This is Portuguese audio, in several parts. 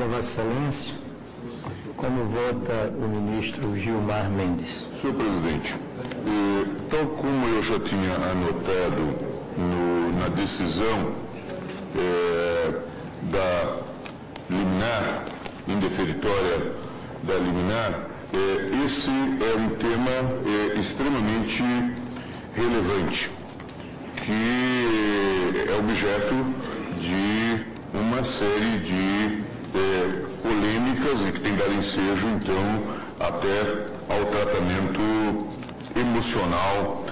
Vossa Excelência, como vota o ministro Gilmar Mendes? Senhor presidente, tal como eu já tinha anotado na decisão da liminar, indeferitória da liminar, esse é um tema extremamente relevante, que é objeto de uma série de polêmicas e que tem dado ensejo, então, até ao tratamento emocional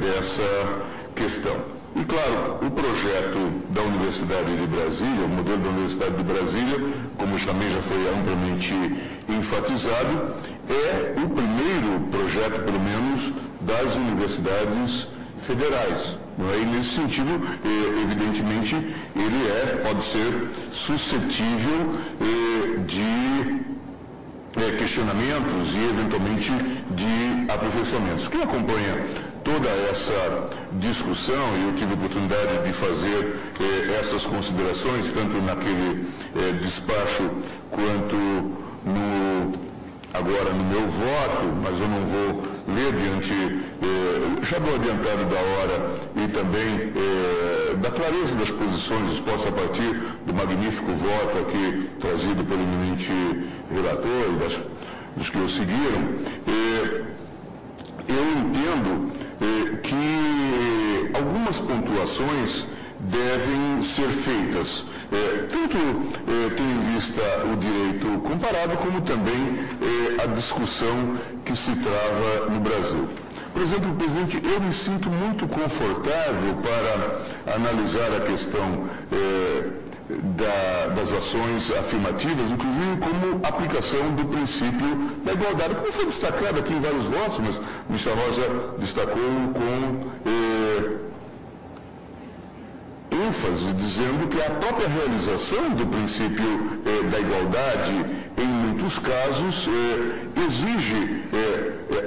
dessa questão. E, claro, o projeto da Universidade de Brasília, o modelo da Universidade de Brasília, como também já foi amplamente enfatizado, é o primeiro projeto, pelo menos, das universidades federais. E, nesse sentido, evidentemente, ele pode ser suscetível de questionamentos e, eventualmente, de aperfeiçoamentos. Quem acompanha toda essa discussão, e eu tive a oportunidade de fazer essas considerações, tanto naquele despacho quanto agora no meu voto, mas eu não vou ler diante, já do adiantado da hora e também da clareza das posições expostas a partir do magnífico voto aqui trazido pelo eminente relator e dos que o seguiram. Eu entendo que algumas pontuações devem ser feitas, tanto tendo em vista o direito comparado, como também a discussão que se trava no Brasil. Por exemplo, presidente, eu me sinto muito confortável para analisar a questão das ações afirmativas, inclusive como aplicação do princípio da igualdade, como foi destacado aqui em vários votos, mas o ministro Rosa destacou com ênfase, dizendo que a própria realização do princípio da igualdade, em muitos casos, exige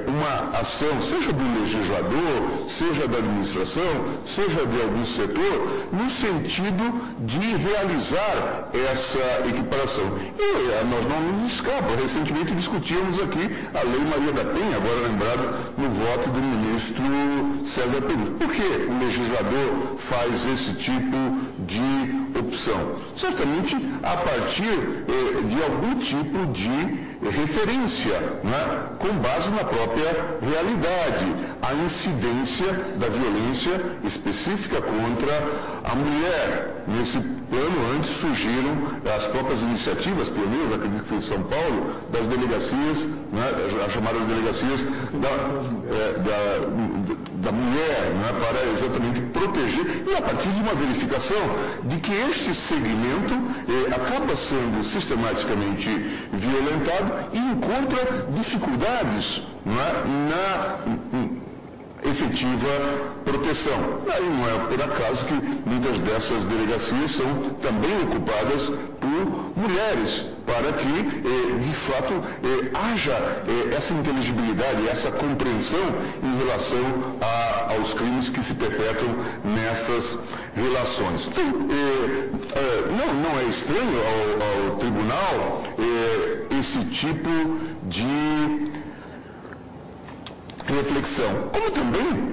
uma ação, seja do legislador, seja da administração, seja de algum setor, no sentido de realizar essa equiparação. E nós não nos escapa. Recentemente discutíamos aqui a Lei Maria da Penha, agora lembrado no voto do ministro César Peruso. Por que o legislador faz esse tipo de opção? Certamente a partir de algum tipo de referência, com base na própria realidade, a incidência da violência específica contra a mulher. Nesse plano, antes surgiram as próprias iniciativas, pioneiras, acredito que foi em São Paulo, das delegacias, as chamadas delegacias da mulher, para exatamente proteger, e a partir de uma verificação de que este segmento acaba sendo sistematicamente violentado e encontra dificuldades na efetiva proteção. Aí não é por acaso que muitas dessas delegacias são também ocupadas por mulheres, para que, de fato, haja essa inteligibilidade, essa compreensão em relação aos crimes que se perpetram nessas relações. Então, não é estranho ao tribunal esse tipo de reflexão. Como também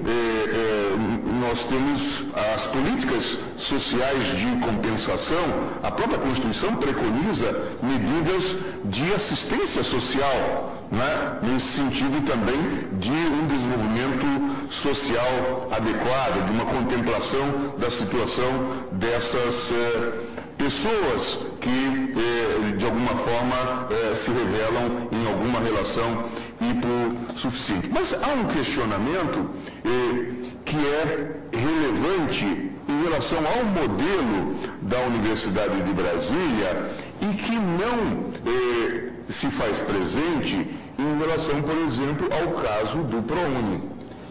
nós temos as políticas sociais de compensação, a própria Constituição preconiza medidas de assistência social, nesse sentido também de um desenvolvimento social adequado, de uma contemplação da situação dessas pessoas que, de alguma forma, se revelam em alguma relação hipossuficiente. Mas há um questionamento que é relevante em relação ao modelo da Universidade de Brasília e que não se faz presente em relação, por exemplo, ao caso do ProUni.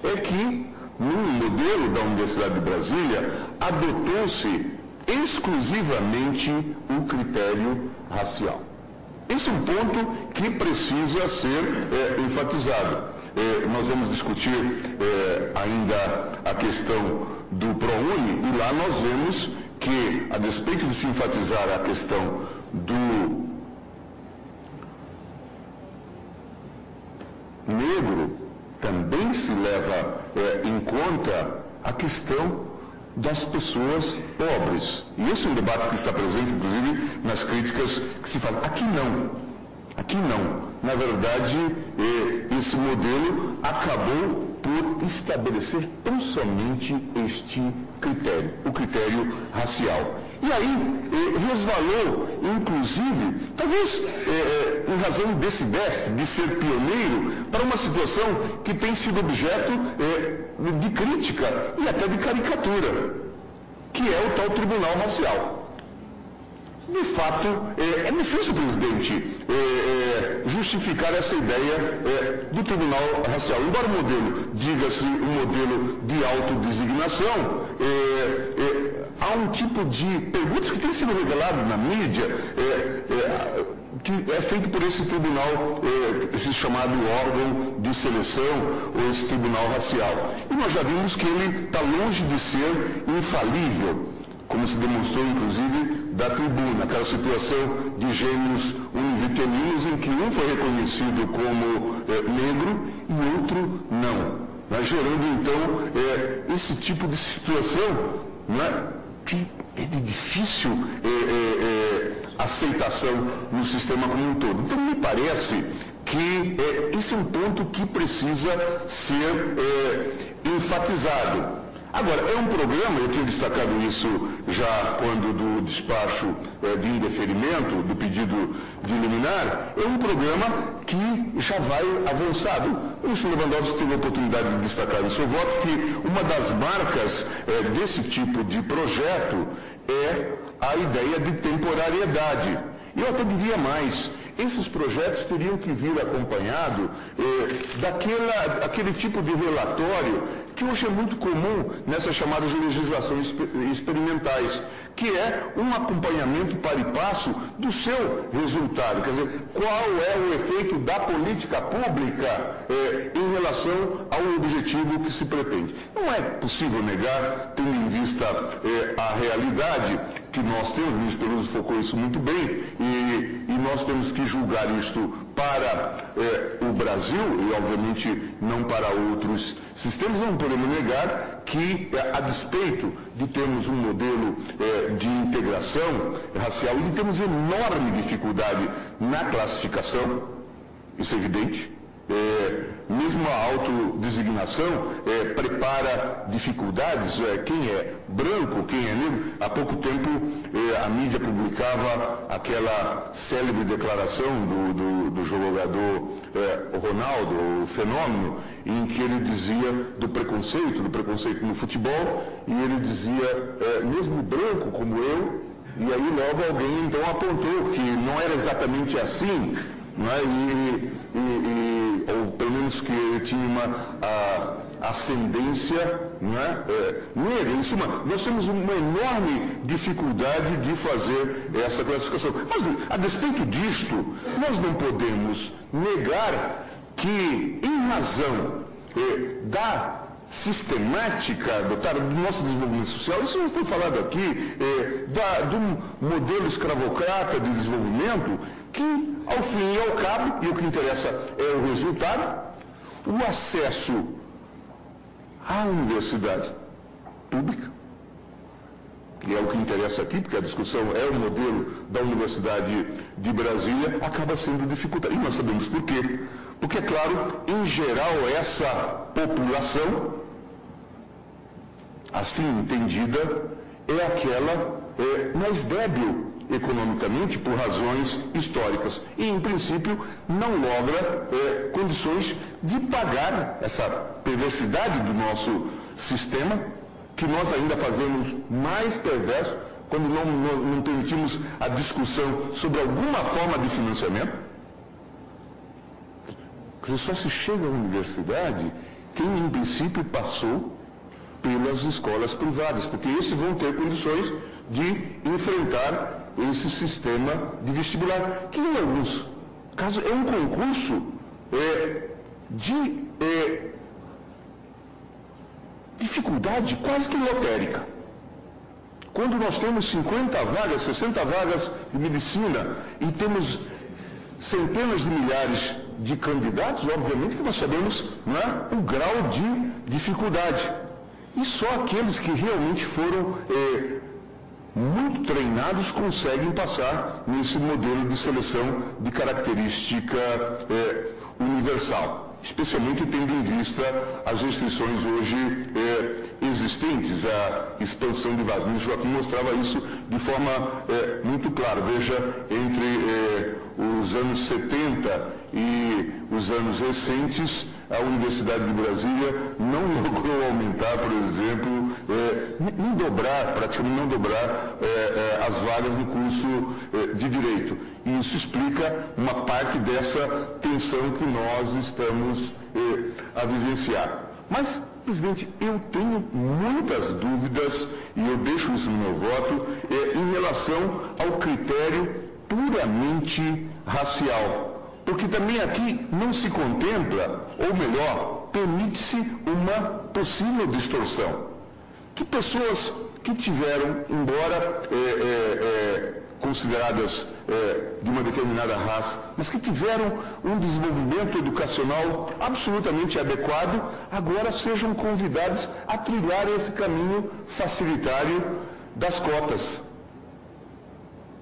É que, no modelo da Universidade de Brasília, adotou-se exclusivamente o critério racial. Esse é um ponto que precisa ser enfatizado. Nós vamos discutir ainda a questão do ProUni, e lá nós vemos que, a despeito de se enfatizar a questão do negro, também se leva em conta a questão das pessoas pobres. E esse é um debate que está presente, inclusive, nas críticas que se fazem. Aqui não. Aqui não. Na verdade, esse modelo acabou por estabelecer tão somente este critério, o critério racial. E aí, resvalou, inclusive, talvez em razão desse déficit, de ser pioneiro, para uma situação que tem sido objeto de crítica e até de caricatura, que é o tal tribunal racial. De fato, é difícil, presidente, justificar essa ideia do tribunal racial. Embora o modelo, diga-se, um modelo de autodesignação, há um tipo de perguntas que tem sido revelado na mídia, que é feito por esse tribunal, esse chamado órgão de seleção, ou esse tribunal racial. E nós já vimos que ele está longe de ser infalível, como se demonstrou, inclusive, da tribuna, aquela situação de gêmeos univitelinos em que um foi reconhecido como negro e outro não. Mas gerando, então, esse tipo de situação, não é? Que é de difícil aceitação no sistema como um todo. Então, me parece que esse é um ponto que precisa ser enfatizado. Agora, é um programa, eu tinha destacado isso já quando do despacho de indeferimento, do pedido de liminar, é um programa que já vai avançado. O ministro Lewandowski teve a oportunidade de destacar em seu voto que uma das marcas desse tipo de projeto é a ideia de temporariedade. E eu até diria mais, esses projetos teriam que vir acompanhado daquele tipo de relatório que hoje é muito comum nessas chamadas legislações experimentais, que é um acompanhamento para e passo do seu resultado. Quer dizer, qual é o efeito da política pública em relação ao objetivo que se pretende. Não é possível negar, tendo em vista a realidade que nós temos, o ministro Peluso focou isso muito bem, e nós temos que julgar isto para o Brasil, e obviamente não para outros sistemas. Não podemos negar que, a despeito de termos um modelo de integração racial e de termos enorme dificuldade na classificação, isso é evidente. Mesmo a autodesignação prepara dificuldades. Quem é branco, quem é negro. Há pouco tempo a mídia publicava aquela célebre declaração do jogador Ronaldo, o Fenômeno, em que ele dizia do preconceito no futebol, e ele dizia, mesmo branco como eu, e aí logo alguém então apontou que não era exatamente assim, não é? Ou pelo menos que ele tinha uma ascendência, não é? Negra. Em suma, nós temos uma enorme dificuldade de fazer essa classificação. Mas, a despeito disto, nós não podemos negar que, em razão da sistemática adotada do nosso desenvolvimento social, isso não foi falado aqui, do modelo escravocrata de desenvolvimento, que, ao fim e ao cabo, e o que interessa é o resultado, o acesso à universidade pública, e é o que interessa aqui, porque a discussão é o modelo da Universidade de Brasília, acaba sendo dificultado. E nós sabemos por quê. Porque, é claro, em geral, essa população, assim entendida, é aquela mais débil economicamente por razões históricas e, em princípio, não logra condições de pagar essa perversidade do nosso sistema, que nós ainda fazemos mais perverso quando não permitimos a discussão sobre alguma forma de financiamento. Quer dizer, só se chega à universidade quem, em princípio, passou pelas escolas privadas, porque esses vão ter condições de enfrentar esse sistema de vestibular, que em alguns casos é um concurso de dificuldade quase que lotérica. Quando nós temos 50 vagas, 60 vagas de medicina e temos centenas de milhares de candidatos, obviamente que nós sabemos, não é, o grau de dificuldade. E só aqueles que realmente foram muito treinados conseguem passar nesse modelo de seleção de característica universal, especialmente tendo em vista as restrições hoje existentes, a expansão de vagas. O Joaquim mostrava isso de forma muito clara. Veja, entre os anos 70 e os anos recentes, a Universidade de Brasília não logrou aumentar, por exemplo, nem dobrar, praticamente não dobrar as vagas no curso de Direito. E isso explica uma parte dessa tensão que nós estamos a vivenciar. Mas, presidente, eu tenho muitas dúvidas, e eu deixo isso no meu voto, em relação ao critério puramente racial. Porque também aqui não se contempla, ou melhor, permite-se uma possível distorção. Que pessoas que tiveram, embora consideradas de uma determinada raça, mas que tiveram um desenvolvimento educacional absolutamente adequado, agora sejam convidados a trilhar esse caminho facilitário das cotas,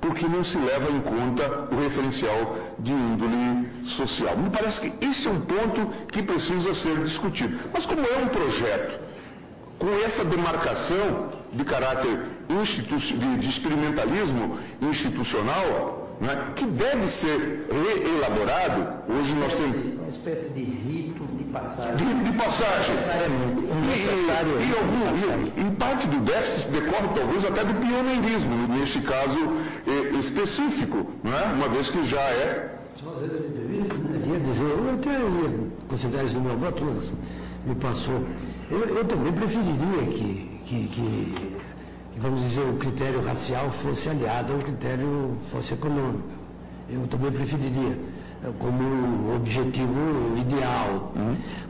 porque não se leva em conta o referencial de índole social. Me parece que esse é um ponto que precisa ser discutido. Mas como é um projeto com essa demarcação de caráter de experimentalismo institucional, né, que deve ser reelaborado, hoje nós temos... Uma espécie de rito de passagem. De passagem. Necessariamente. E parte do déficit decorre talvez até do pioneirismo, neste caso específico, não é? Uma vez que já é... Eu ia dizer, eu até ia considerar isso no meu voto, mas me passou. Eu também preferiria que, vamos dizer, o critério racial fosse aliado ao critério socioeconômico. Eu também preferiria como objetivo ideal.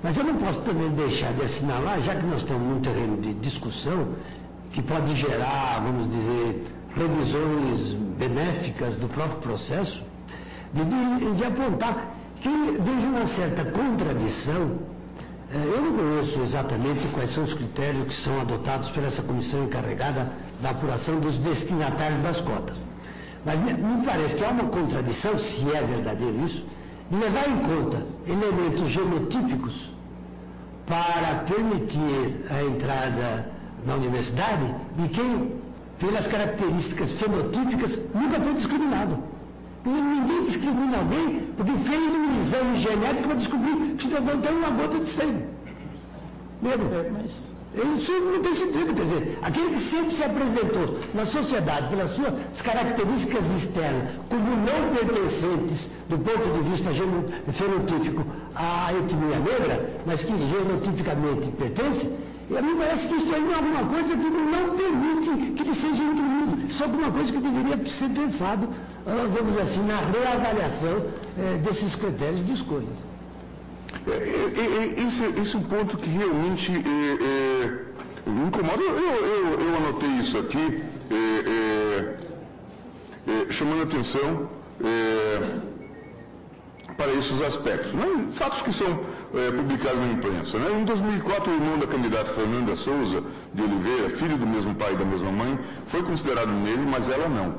Mas eu não posso também deixar de assinalar, já que nós estamos num terreno de discussão, que pode gerar, vamos dizer, revisões benéficas do próprio processo, de apontar que vejo uma certa contradição. Eu não conheço exatamente quais são os critérios que são adotados por essa comissão encarregada da apuração dos destinatários das cotas. Mas me parece que há uma contradição, se é verdadeiro isso, de levar em conta elementos genotípicos para permitir a entrada na universidade de quem, pelas características fenotípicas, nunca foi discriminado. Ninguém discrimina alguém porque fez um exame genético para descobrir que o cidadão tem uma gota de sangue. Mas isso não tem sentido. Quer dizer, aquele que sempre se apresentou na sociedade pelas suas características externas como não pertencentes do ponto de vista fenotípico à etnia negra, mas que genotipicamente pertence, me parece que isso aí é alguma coisa que não permite que ele seja incluído. Isso é alguma coisa que deveria ser pensado, vamos dizer assim, na reavaliação desses critérios de escolha. Esse é um ponto que realmente me incomoda. Eu anotei isso aqui, chamando atenção para esses aspectos. Né? Fatos que são publicados na imprensa. Né? Em 2004, o irmão da candidata Fernanda Souza de Oliveira, filho do mesmo pai e da mesma mãe, foi considerado negro, mas ela não,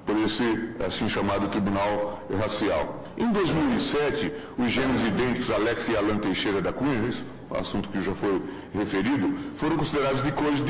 por esse assim chamado tribunal racial. Em 2007, os gêmeos idênticos Alex e Alan Teixeira da Cunha, isso, assunto que já foi referido, foram considerados de cores diferentes.